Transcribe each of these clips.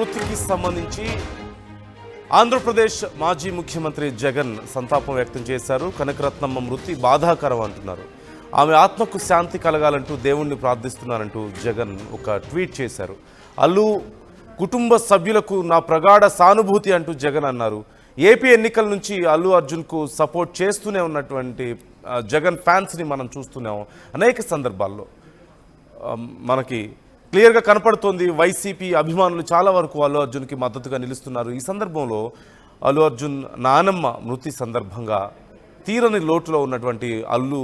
మృతికి సంబంధించి ఆంధ్రప్రదేశ్ మాజీ ముఖ్యమంత్రి జగన్ సంతాపం వ్యక్తం చేశారు. కనకరత్నమ్మ మృతి బాధాకరం అంటున్నారు. ఆమె ఆత్మకు శాంతి కలగాలంటూ దేవుణ్ణి ప్రార్థిస్తున్నారంటూ జగన్ ఒక ట్వీట్ చేశారు. అల్లు కుటుంబ సభ్యులకు నా ప్రగాఢ సానుభూతి అంటూ జగన్ అన్నారు. ఏపీ ఎన్నికల నుంచి అల్లు అర్జున్కు సపోర్ట్ చేస్తూనే ఉన్నటువంటి జగన్ ఫ్యాన్స్ని మనం చూస్తున్నాం. అనేక సందర్భాల్లో మనకి క్లియర్గా కనపడుతోంది. వైసీపీ అభిమానులు చాలా వరకు అల్లు అర్జున్కి మద్దతుగా నిలుస్తున్నారు. ఈ సందర్భంలో అల్లు అర్జున్ నానమ్మ మృతి సందర్భంగా తీరని లోటులో ఉన్నటువంటి అల్లు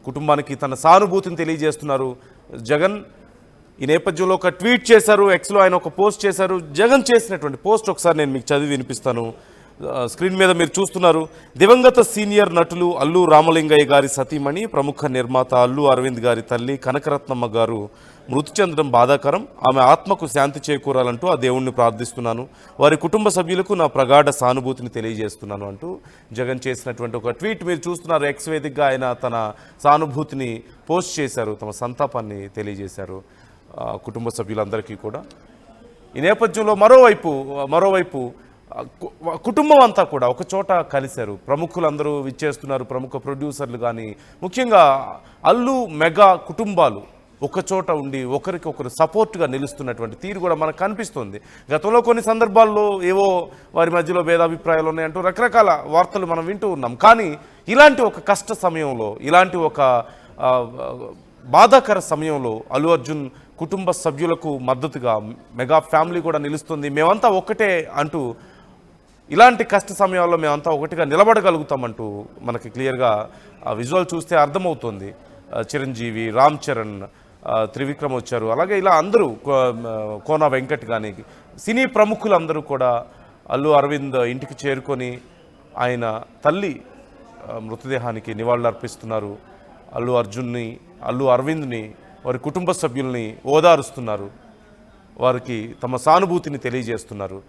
కుటుంబానికి తన సానుభూతిని తెలియజేస్తున్నారు జగన్. ఈ నేపథ్యంలో ఒక ట్వీట్ చేశారు. ఎక్స్లో ఆయన ఒక పోస్ట్ చేశారు. జగన్ చేసినటువంటి పోస్ట్ ఒకసారి నేను మీకు చదివి వినిపిస్తాను. స్క్రీన్ మీద మీరు చూస్తున్నారు. దివంగత సీనియర్ నటులు అల్లు రామలింగయ్య గారి సతీమణి, ప్రముఖ నిర్మాత అల్లు అరవింద్ గారి తల్లి కనకరత్నమ్మ గారు మృతి చెందడం బాధాకరం. ఆమె ఆత్మకు శాంతి చేకూరాలంటూ ఆ దేవుణ్ణి ప్రార్థిస్తున్నాను. వారి కుటుంబ సభ్యులకు నా ప్రగాఢ సానుభూతిని తెలియజేస్తున్నాను అంటూ జగన్ చేసినటువంటి ఒక ట్వీట్ మీరు చూస్తున్నారు. ఎక్స్ వేదికగా ఆయన తన సానుభూతిని పోస్ట్ చేశారు, తమ సంతాపాన్ని తెలియజేశారు కుటుంబ సభ్యులందరికీ కూడా. ఈ నేపథ్యంలో మరోవైపు కుటుంబం అంతా కూడా ఒక చోట కలిశారు. ప్రముఖులందరూ విచ్చేస్తున్నారు. ప్రముఖ ప్రొడ్యూసర్లు కానీ ముఖ్యంగా అల్లు మెగా కుటుంబాలు ఒక చోట ఉండి ఒకరికొకరు సపోర్ట్గా నిలుస్తున్నటువంటి తీరు కూడా మనకు కనిపిస్తుంది. గతంలో కొన్ని సందర్భాల్లో ఏవో వారి మధ్యలో భేదాభిప్రాయాలు ఉన్నాయంటూ రకరకాల వార్తలు మనం వింటూ ఉన్నాం. కానీ ఇలాంటి ఒక కష్ట సమయంలో, ఇలాంటి ఒక బాధాకర సమయంలో అల్లు అర్జున్ కుటుంబ సభ్యులకు మద్దతుగా మెగా ఫ్యామిలీ కూడా నిలుస్తుంది. మేమంతా ఒక్కటే అంటూ, ఇలాంటి కష్ట సమయాల్లో మేమంతా ఒకటిగా నిలబడగలుగుతామంటూ మనకి క్లియర్గా విజువల్ చూస్తే అర్థమవుతుంది. చిరంజీవి, రామ్ చరణ్, త్రివిక్రమ్ వచ్చారు. అలాగే ఇలా అందరూ, కోన వెంకట్ కానీ సినీ ప్రముఖులందరూ కూడా అల్లు అరవింద్ ఇంటికి చేరుకొని ఆయన తల్లి మృతదేహానికి నివాళులు అర్పిస్తున్నారు. అల్లు అరవింద్ని, వారి కుటుంబ సభ్యుల్ని ఓదారుస్తున్నారు. వారికి తమ సానుభూతిని తెలియజేస్తున్నారు.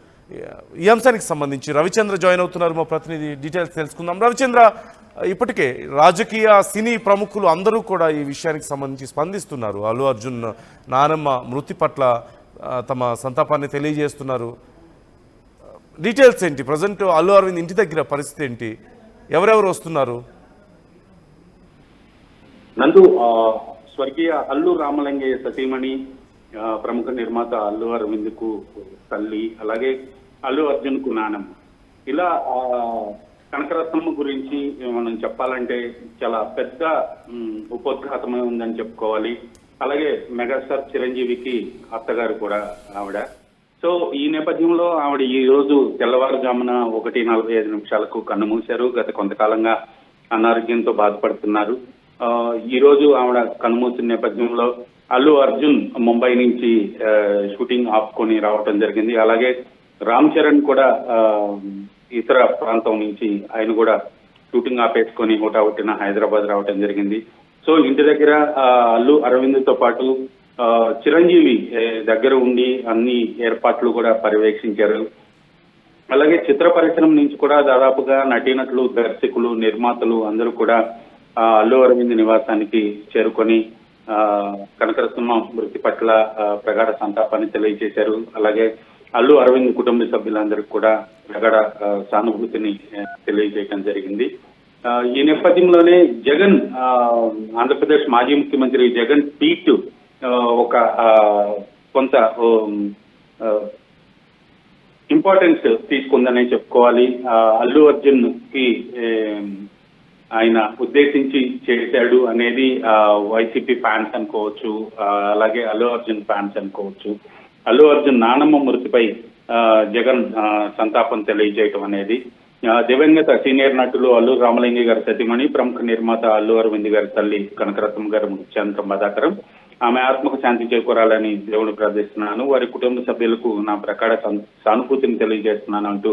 ఈ అంశానికి సంబంధించి రవిచంద్ర జాయిన్ అవుతున్నారు, మా ప్రతినిధి. డీటెయిల్స్ తెలుసుకుందాం. రవిచంద్ర, ఇప్పటికే రాజకీయ సినీ ప్రముఖులు అందరూ కూడా ఈ విషయానికి సంబంధించి స్పందిస్తున్నారు. అల్లు అర్జున్ నానమ్మ మృతి పట్ల తమ సంతాపాన్ని తెలియజేస్తున్నారు. డీటెయిల్స్ ఏంటి? ప్రజెంట్ అల్లు అరవింద్ ఇంటి దగ్గర పరిస్థితి ఏంటి? ఎవరెవరు వస్తున్నారు? నందు, స్వర్గీయ అల్లు రామలింగయ్య సతీమణి, ప్రముఖ నిర్మాత అల్లు అరవింద్ కు తల్లి, అలాగే అల్లు అర్జున్ కు నానమ్మ, ఇలా కనకరత్నమ్మ గురించి మనం చెప్పాలంటే చాలా పెద్ద ఉపోద్ఘాతమై ఉందని చెప్పుకోవాలి. అలాగే మెగాస్టార్ చిరంజీవికి అత్తగారు కూడా ఆవిడ. సో ఈ నేపథ్యంలో ఆవిడ ఈ రోజు తెల్లవారుజామున 1:45 కన్నుమూశారు. గత కొంతకాలంగా అనారోగ్యంతో బాధపడుతున్నారు. ఈ రోజు ఆవిడ కన్నుమూసిన నేపథ్యంలో అల్లు అర్జున్ ముంబై నుంచి షూటింగ్ ఆపుకొని రావటం జరిగింది. అలాగే రామ్ చరణ్ కూడా ఇతర ప్రాంతం నుంచి ఆయన కూడా షూటింగ్ ఆపేసుకొని హుటాహుటిన హైదరాబాద్ రావటం జరిగింది. సో ఇంటి దగ్గర అల్లు అరవింద్తో పాటు చిరంజీవి దగ్గర ఉండి అన్ని ఏర్పాట్లు కూడా పర్యవేక్షించారు. అలాగే చిత్ర పరిశ్రమ నుంచి కూడా దాదాపుగా నటీనటులు, దర్శకులు, నిర్మాతలు అందరూ కూడా అల్లు అరవింద్ నివాసానికి చేరుకొని కనకరత్నమ్మ మృతి పట్ల ప్రగాఢ సంతాపాన్ని తెలియజేశారు. అలాగే అల్లు అరవింద్ కుటుంబ సభ్యులందరికీ కూడా ప్రగాఢ సానుభూతిని తెలియజేయడం జరిగింది. ఈ నేపథ్యంలోనే జగన్, ఆంధ్రప్రదేశ్ మాజీ ముఖ్యమంత్రి జగన్ ట్వీట్ ఒక కొంత ఇంపార్టెన్స్ తీసుకుందనే చెప్పుకోవాలి. అల్లు అర్జున్ కి ఆయన ఉద్దేశించి చేశాడు అనేది వైసీపీ ఫ్యాన్స్ అనుకోవచ్చు, అలాగే అల్లు అర్జున్ ఫ్యాన్స్ అనుకోవచ్చు. అల్లు అర్జున్ నానమ్మ మృతిపై జగన్ సంతాపం తెలియజేయటం అనేది, దివంగత సీనియర్ నటులు అల్లు రామలింగయ్య గారి సతీమణి, ప్రముఖ నిర్మాత అల్లు అరవింద్ గారి తల్లి కనకరత్నమ్మ గారి మృతి చెందడం బాధాకరం. ఆమె ఆత్మకు శాంతి చేకూరాలని దేవుని ప్రార్థిస్తున్నాను. వారి కుటుంబ సభ్యులకు నా ప్రకార సానుభూతిని తెలియజేస్తున్నాను అంటూ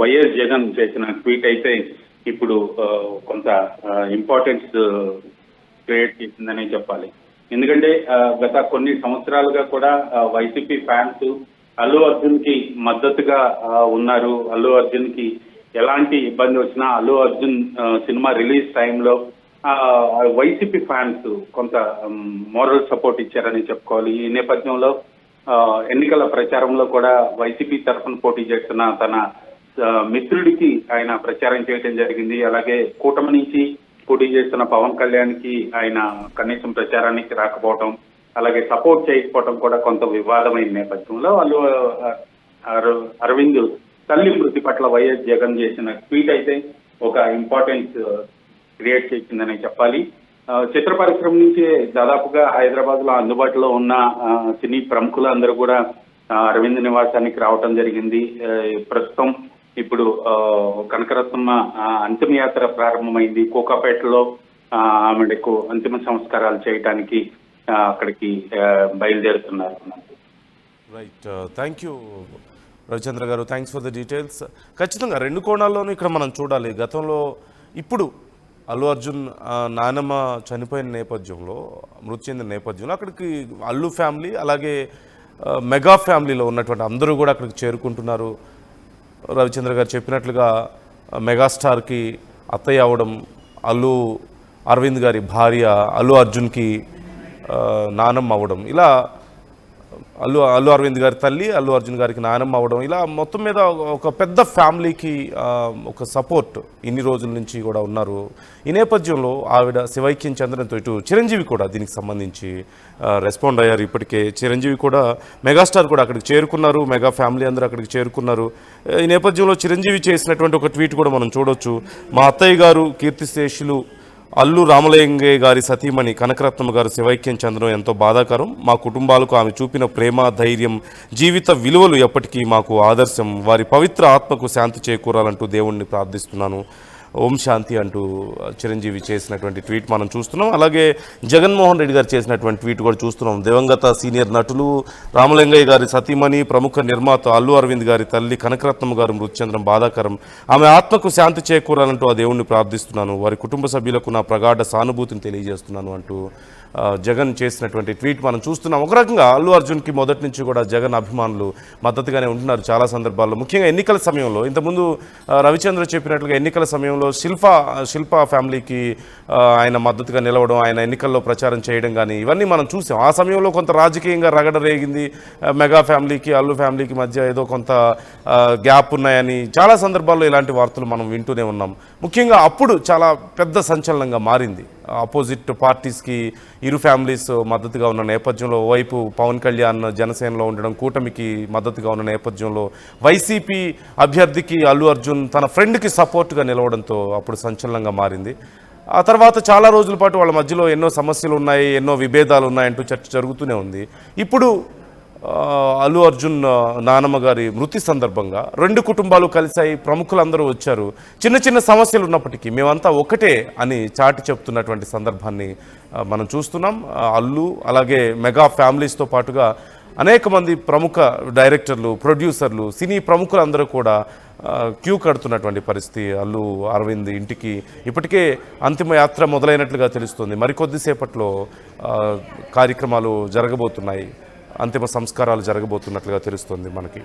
వైఎస్ జగన్ చేసిన ట్వీట్ అయితే ఇప్పుడు కొంత ఇంపార్టెన్స్ క్రియేట్ చేసిందనే చెప్పాలి. ఎందుకంటే గత కొన్ని సంవత్సరాలుగా కూడా వైసీపీ ఫ్యాన్స్ అల్లు అర్జున్ కి మద్దతుగా ఉన్నారు. అల్లు అర్జున్ కి ఎలాంటి ఇబ్బంది వచ్చినా అల్లు అర్జున్ సినిమా రిలీజ్ టైంలో వైసీపీ ఫ్యాన్స్ కొంత మోరల్ సపోర్ట్ ఇచ్చారని చెప్పుకోవాలి. ఈ నేపథ్యంలో ఎన్నికల ప్రచారంలో కూడా వైసీపీ తరఫున పోటీ చేస్తున్న తన మిత్రుడికి ఆయన ప్రచారం చేయడం జరిగింది. అలాగే కూటమి నుంచి పోటీ చేస్తున్న పవన్ కళ్యాణ్కి ఆయన కనీసం ప్రచారానికి రాకపోవడం, అలాగే సపోర్ట్ చేయకపోవడం కూడా కొంత వివాదమైన నేపథ్యంలో వాళ్ళు అరవింద్ తల్లి మృతి పట్ల వైఎస్ జగన్ చేసిన ట్వీట్ అయితే ఒక ఇంపార్టెన్స్ క్రియేట్ చేసిందని చెప్పాలి. చిత్ర పరిశ్రమ నుంచి దాదాపుగా హైదరాబాద్ లో అందుబాటులో ఉన్న సినీ ప్రముఖులందరూ కూడా అరవింద్ నివాసానికి రావటం జరిగింది. ప్రస్తుతం ఇప్పుడు కనకరత్నమ్మ అంతిమయాత్ర ప్రారంభమైంది. కోకాపేటలో ఆమెకు అంతిమ సంస్కారాలు చేయడానికి అక్కడికి బయలుదేరుతున్నారు. రైట్, థ్యాంక్ యూ రవిచంద్ర గారు, థ్యాంక్స్ ఫర్ ద డీటెయిల్స్. ఖచ్చితంగా రెండు కోణాల్లోనూ ఇక్కడ మనం చూడాలి. గతంలో ఇప్పుడు అల్లు అర్జున్ నానమ్మ చనిపోయిన నేపథ్యంలో, మృతి చెందిన నేపథ్యంలో అక్కడికి అల్లు ఫ్యామిలీ అలాగే మెగా ఫ్యామిలీలో ఉన్నటువంటి అందరూ కూడా అక్కడికి చేరుకుంటున్నారు. రవిచంద్ర గారు చెప్పినట్లుగా మెగాస్టార్కి అత్తయ్య అవడం, అల్లు అరవింద్ గారి భార్య అల్లు అర్జున్కి నానమ్మ అవ్వడం, ఇలా అల్లు అరవింద్ గారి తల్లి అల్లు అర్జున్ గారికి నానమ్మ అవ్వడం, ఇలా మొత్తం మీద ఒక పెద్ద ఫ్యామిలీకి ఒక సపోర్ట్ ఇన్ని రోజుల నుంచి కూడా ఉన్నారు. ఈ నేపథ్యంలో ఆవిడ శివైక్యం చంద్రన్తో ఇటు చిరంజీవి కూడా దీనికి సంబంధించి రెస్పాండ్ అయ్యారు. ఇప్పటికే చిరంజీవి కూడా మెగాస్టార్ కూడా అక్కడికి చేరుకున్నారు, మెగా ఫ్యామిలీ అందరూ అక్కడికి చేరుకున్నారు. ఈ నేపథ్యంలో చిరంజీవి చేసినటువంటి ఒక ట్వీట్ కూడా మనం చూడొచ్చు. మా అత్తయ్య గారు కీర్తిశేషులు అల్లు రామలింగయ్య గారి సతీమణి కనకరత్నమ్మ గారు శివైక్యం చెందడం ఎంతో బాధాకరం. మా కుటుంబాలకు ఆమె చూపిన ప్రేమ, ధైర్యం, జీవిత విలువలు ఎప్పటికీ మాకు ఆదర్శం. వారి పవిత్ర ఆత్మకు శాంతి చేకూరాలంటూ దేవుణ్ణి ప్రార్థిస్తున్నాను. ఓం శాంతి అంటూ చిరంజీవి చేసినటువంటి ట్వీట్ మనం చూస్తున్నాం. అలాగే జగన్మోహన్ రెడ్డి గారు చేసినటువంటి ట్వీట్ కూడా చూస్తున్నాం. దివంగత సీనియర్ నటులు రామలింగయ్య గారి సతీమణి ప్రముఖ నిర్మాత అల్లు అరవింద్ గారి తల్లి కనకరత్నమ్మ గారు మృతి చెందడం బాధాకరం. ఆమె ఆత్మకు శాంతి చేకూరాలంటూ ఆ దేవుణ్ణి ప్రార్థిస్తున్నాను. వారి కుటుంబ సభ్యులకు నా ప్రగాఢ సానుభూతిని తెలియజేస్తున్నాను అంటూ జగన్ చేసినటువంటి ట్వీట్ మనం చూస్తున్నాం. ఒక రకంగా అల్లు అర్జున్కి మొదటి నుంచి కూడా జగన్ అభిమానులు మద్దతుగానే ఉంటున్నారు చాలా సందర్భాల్లో. ముఖ్యంగా ఎన్నికల సమయంలో, ఇంతకుముందు రవిచంద్ర చెప్పినట్లుగా ఎన్నికల సమయంలో శిల్ప ఫ్యామిలీకి ఆయన మద్దతుగా నిలవడం, ఆయన ఎన్నికల్లో ప్రచారం చేయడం కానీ ఇవన్నీ మనం చూసాం. ఆ సమయంలో కొంత రాజకీయంగా రగడ రేగింది. మెగా ఫ్యామిలీకి అల్లు ఫ్యామిలీకి మధ్య ఏదో కొంత గ్యాప్ ఉన్నాయని చాలా సందర్భాల్లో ఇలాంటి వార్తలు మనం వింటూనే ఉన్నాం. ముఖ్యంగా అప్పుడు చాలా పెద్ద సంచలనంగా మారింది. అపోజిట్ పార్టీస్కి ఇరు ఫ్యామిలీస్ మద్దతుగా ఉన్న నేపథ్యంలో, ఓవైపు పవన్ కళ్యాణ్ జనసేనలో ఉండడం, కూటమికి మద్దతుగా ఉన్న నేపథ్యంలో వైసీపీ అభ్యర్థికి అల్లు అర్జున్ తన ఫ్రెండ్కి సపోర్ట్గా నిలవడంతో అప్పుడు సంచలనంగా మారింది. ఆ తర్వాత చాలా రోజుల పాటు వాళ్ళ మధ్యలో ఎన్నో సమస్యలు ఉన్నాయి, ఎన్నో విభేదాలు ఉన్నాయంటూ చర్చ జరుగుతూనే ఉంది. ఇప్పుడు అల్లు అర్జున్ నానమ్మ గారి మృతి సందర్భంగా రెండు కుటుంబాలు కలిశాయి, ప్రముఖులందరూ వచ్చారు. చిన్న చిన్న సమస్యలు ఉన్నప్పటికీ మేమంతా ఒకటే అని చాటి చెప్తున్నటువంటి సందర్భాన్ని మనం చూస్తున్నాం. అల్లు అలాగే మెగా ఫ్యామిలీస్తో పాటుగా అనేక మంది ప్రముఖ డైరెక్టర్లు, ప్రొడ్యూసర్లు, సినీ ప్రముఖులందరూ కూడా క్యూ కడుతున్నటువంటి పరిస్థితి. అల్లు అరవింద్ ఇంటికి ఇప్పటికే అంతిమ యాత్ర మొదలైనట్లుగా తెలుస్తుంది. మరికొద్దిసేపట్లో కార్యక్రమాలు జరగబోతున్నాయి, అంతిమ సంస్కారాలు జరగబోతున్నట్లుగా తెలుస్తుంది మనకి.